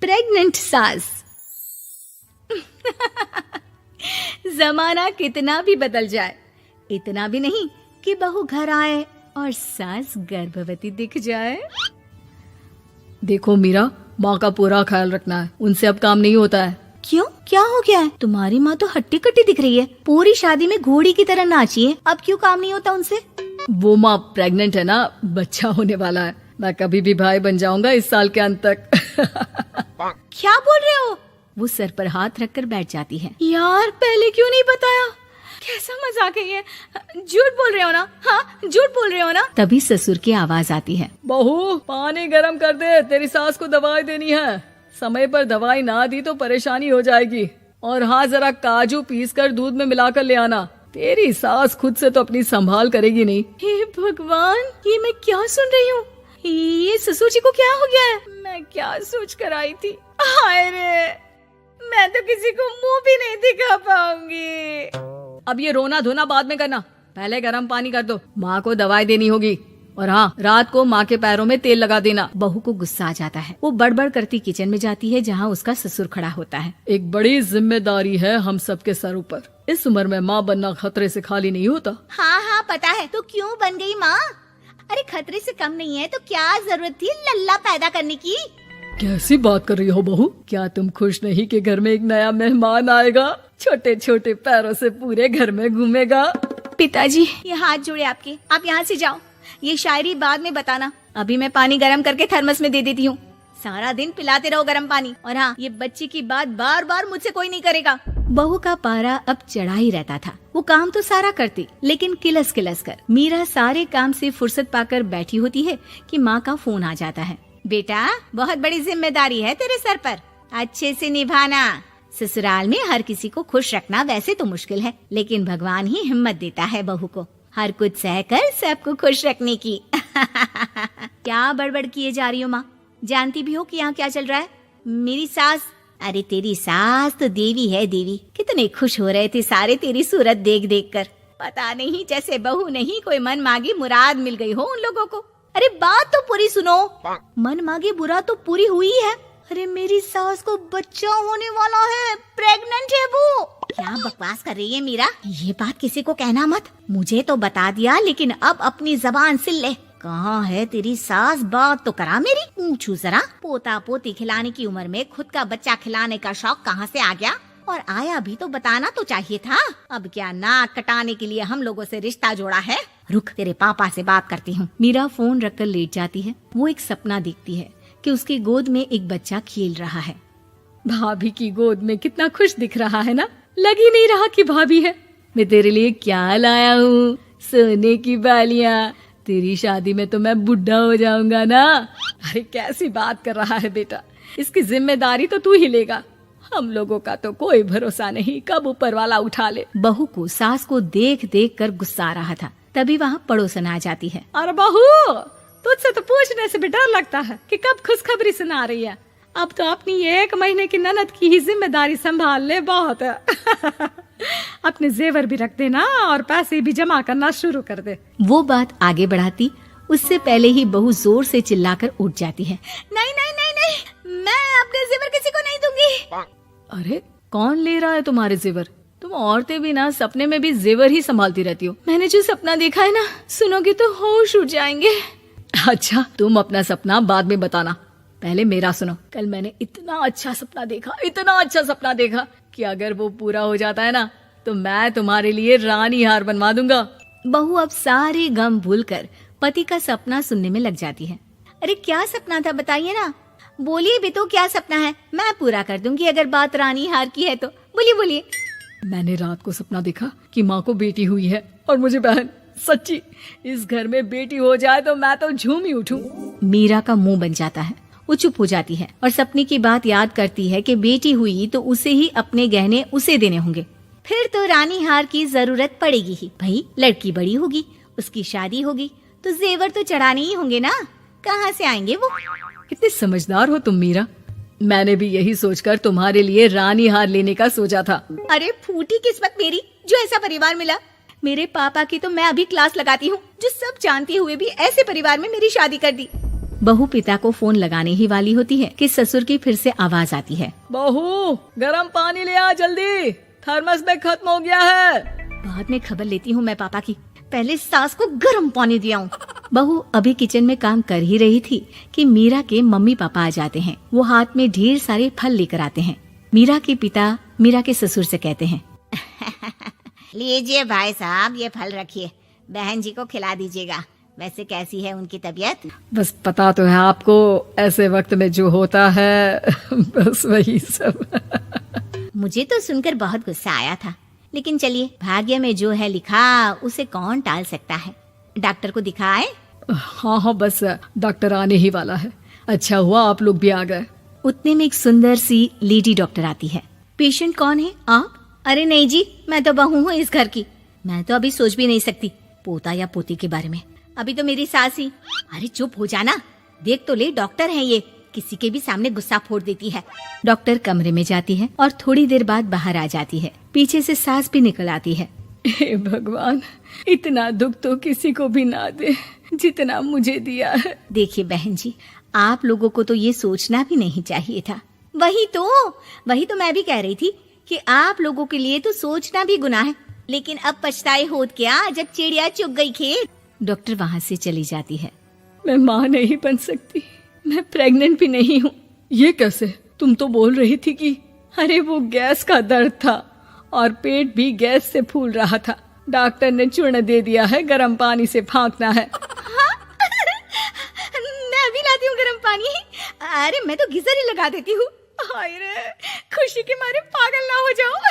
Pregnant सास। जमाना कितना भी बदल जाए, इतना भी नहीं कि बहू घर आए और सास गर्भवती दिख जाए। देखो मीरा, माँ का पूरा ख्याल रखना है, उनसे अब काम नहीं होता है। क्यों, क्या हो गया है? तुम्हारी माँ तो हट्टी कट्टी दिख रही है, पूरी शादी में घोड़ी की तरह नाची है, अब क्यों काम नहीं होता उनसे? वो माँ प्रेग्नेंट है ना, बच्चा होने वाला है। मैं कभी भी भाई बन जाऊंगा इस साल के अंत तक। क्या बोल रहे हो? वो सर पर हाथ रखकर बैठ जाती है। यार, पहले क्यों नहीं बताया? कैसा मजाक है ये? झूठ बोल रहे हो ना? हाँ, झूठ बोल रहे हो ना? तभी ससुर की आवाज आती है। बहू, पानी गरम कर दे, तेरी सास को दवाई देनी है। समय पर दवाई ना दी तो परेशानी हो जाएगी। और हाँ, जरा काजू पीस कर दूध में मिलाकर ले आना। तेरी सास खुद से तो अपनी संभाल करेगी नहीं। हे भगवान, ये मैं क्या सुन रही हूँ? ये ससुर जी को क्या हो गया है? मैं क्या सोच कर आई थी? हाय रे, मैं तो किसी को मुंह भी नहीं दिखा पाऊंगी। अब ये रोना धोना बाद में करना, पहले गर्म पानी कर दो, माँ को दवाई देनी होगी। और हाँ, रात को माँ के पैरों में तेल लगा देना। बहू को गुस्सा आ जाता है, वो बड़बड़ करती किचन में जाती है जहाँ उसका ससुर खड़ा होता है। एक बड़ी जिम्मेदारी है हम सबके सरों पर। इस उम्र में माँ बनना खतरे से खाली नहीं होता। हाँ हाँ, पता है, तो क्यों बन गई माँ? अरे खतरे से कम नहीं है तो क्या जरूरत थी लल्ला पैदा करने की? कैसी बात कर रही हो बहू? क्या तुम खुश नहीं कि घर में एक नया मेहमान आएगा, छोटे छोटे पैरों से पूरे घर में घूमेगा? पिताजी, ये हाथ जोड़े आपके, आप यहाँ से जाओ। ये शायरी बाद में बताना, अभी मैं पानी गरम करके थर्मस में दे देती हूँ। सारा दिन पिलाते रहो गरम पानी। और हाँ, ये बच्ची की बात बार बार मुझसे कोई नहीं करेगा। बहू का पारा अब चढ़ा ही रहता था। वो काम तो सारा करती, लेकिन किलस किलस कर। मीरा सारे काम से फुर्सत पाकर बैठी होती है कि माँ का फोन आ जाता है। बेटा, बहुत बड़ी जिम्मेदारी है तेरे सर पर, अच्छे से निभाना। ससुराल में हर किसी को खुश रखना वैसे तो मुश्किल है, लेकिन भगवान ही हिम्मत देता है बहू को हर कुछ सहकर सबको खुश रखने की। क्या बड़बड़ किए जा रही हो माँ? जानती भी हो कि यहाँ क्या चल रहा है? मेरी सास, अरे तेरी सास तो देवी है देवी। कितने खुश हो रहे थे सारे तेरी सूरत देख देख कर। पता नहीं जैसे बहू नहीं कोई मन मांगी मुराद मिल गई हो उन लोगों को। अरे बात तो पूरी सुनो। मन मांगी मुराद तो पूरी हुई है। अरे मेरी सास को बच्चा होने वाला है, प्रेग्नेंट है वो। क्या बकवास कर रही है मीरा? ये बात किसी को कहना मत। मुझे तो बता दिया, लेकिन अब अपनी जबान सिल ले। कहाँ है तेरी सास? बात तो करा मेरी। पूछू जरा, पोता पोती खिलाने की उम्र में खुद का बच्चा खिलाने का शौक कहाँ से आ गया? और आया भी तो बताना तो चाहिए था। अब क्या नाक कटाने के लिए हम लोगों से रिश्ता जोड़ा है? रुक, तेरे पापा से बात करती हूँ। मीरा फोन रखकर लेट जाती है। वो एक सपना देखती है कि उसकी गोद में एक बच्चा खेल रहा है। भाभी की गोद में कितना खुश दिख रहा है ना, लग ही नहीं रहा कि भाभी है। मैं तेरे लिए क्या लाया हूँ, सोने की बालियाँ। तेरी शादी में तो मैं बुढ़ा हो जाऊंगा ना। अरे कैसी बात कर रहा है बेटा, इसकी जिम्मेदारी तो तू ही लेगा। हम लोगों का तो कोई भरोसा नहीं, कब ऊपर वाला उठा ले। बहू को सास को देख देख कर गुस्सा आ रहा था। तभी वहाँ पड़ोसन आ जाती है। अरे बहू, तुझसे तो पूछने से भी डर लगता है कि कब खुशखबरी सुना रही है। अब तो अपनी 1 महीने की ननद की ही जिम्मेदारी संभाल ले, बहुत है। अपने जेवर भी रख देना और पैसे भी जमा करना शुरू कर दे। वो बात आगे बढ़ाती उससे पहले ही बहू जोर से चिल्लाकर उठ जाती है। नहीं नहीं नहीं नहीं, मैं अपने जेवर किसी को नहीं दूंगी। अरे कौन ले रहा है तुम्हारे जेवर? तुम औरतें भी ना सपने में भी जेवर ही संभालती रहती हो। मैंने जो सपना देखा है ना, सुनोगे तो होश उड़ जाएंगे। अच्छा, तुम अपना सपना बाद में बताना, पहले मेरा सुनो। कल मैंने इतना अच्छा सपना देखा कि अगर वो पूरा हो जाता है ना तो मैं तुम्हारे लिए रानी हार बनवा दूंगा। बहू अब सारे गम भूलकर पति का सपना सुनने में लग जाती है। अरे क्या सपना था, बताइए ना। बोलिए भी तो, क्या सपना है? मैं पूरा कर दूंगी अगर बात रानी हार की है तो। बोलिए बोलिए। मैंने रात को सपना देखा कि माँ को बेटी हुई है और मुझे बहन। सच्ची, इस घर में बेटी हो जाए तो मैं तो झूम ही उठूं। मीरा का मुंह बन जाता है। वो चुप हो जाती है और सपने की बात याद करती है कि बेटी हुई तो उसे ही अपने गहने उसे देने होंगे। फिर तो रानी हार की जरूरत पड़ेगी ही। भाई, लड़की बड़ी होगी, उसकी शादी होगी तो जेवर तो चढ़ाने ही होंगे ना। कहाँ से आएंगे वो? कितनी समझदार हो तुम मीरा। मैंने भी यही सोचकर तुम्हारे लिए रानी हार लेने का सोचा था। अरे फूटी किस्मत मेरी जो ऐसा परिवार मिला। मेरे पापा की तो मैं अभी क्लास लगाती हूँ, जो सब जानते हुए भी ऐसे परिवार में मेरी शादी कर दी। बहू पिता को फोन लगाने ही वाली होती है कि ससुर की फिर से आवाज आती है। बहू गरम पानी ले आ जल्दी, थर्मस में खत्म हो गया है। बाद में खबर लेती हूँ मैं पापा की, पहले सास को गर्म पानी दिया हूँ। बहू अभी किचन में काम कर ही रही थी कि मीरा के मम्मी पापा आ जाते हैं। वो हाथ में ढेर सारे फल लेकर आते हैं। मीरा के पिता मीरा के ससुर से कहते हैं, लीजिए भाई साहब, ये फल रखिए, बहन जी को खिला दीजिएगा। वैसे कैसी है उनकी तबीयत? बस पता तो है आपको, ऐसे वक्त में जो होता है बस वही सब। मुझे तो सुनकर बहुत गुस्सा आया था, लेकिन चलिए, भाग्य में जो है लिखा उसे कौन टाल सकता है। डॉक्टर को दिखाए? हाँ, बस डॉक्टर आने ही वाला है। अच्छा हुआ आप लोग भी आ गए। उतने में एक सुंदर सी लेडी डॉक्टर आती है। पेशेंट कौन है आप? अरे नहीं जी, मैं तो बहू हूँ इस घर की। मैं तो अभी सोच भी नहीं सकती पोता या पोती के बारे में। अभी तो मेरी सास ही। अरे चुप हो जाना, देख तो ले, डॉक्टर है ये, किसी के भी सामने गुस्सा फोड़ देती है। डॉक्टर कमरे में जाती है और थोड़ी देर बाद बाहर आ जाती है। पीछे से सास भी निकल आती है। हे भगवान, इतना दुख तो किसी को भी ना दे जितना मुझे दिया है। देखिए बहन जी, आप लोगों को तो ये सोचना भी नहीं चाहिए था। वही तो मैं भी कह रही थी कि आप लोगों के लिए तो सोचना भी गुनाह है, लेकिन अब पछताए होत क्या जब चिड़िया चुग गई खेत। डॉक्टर वहाँ से चली जाती है। मैं माँ नहीं बन सकती, मैं प्रेग्नेंट भी नहीं हूँ। ये कैसे? तुम तो बोल रही थी कि अरे वो गैस का दर्द था और पेट भी गैस से फूल रहा था। डॉक्टर ने चूर्ण दे दिया है, गर्म पानी से फांकना है। मैं अभी लाती हूँ गर्म पानी। अरे मैं तो गीजर ही लगा देती हूँ। हाय रे, खुशी के मारे पागल ना हो जाओ।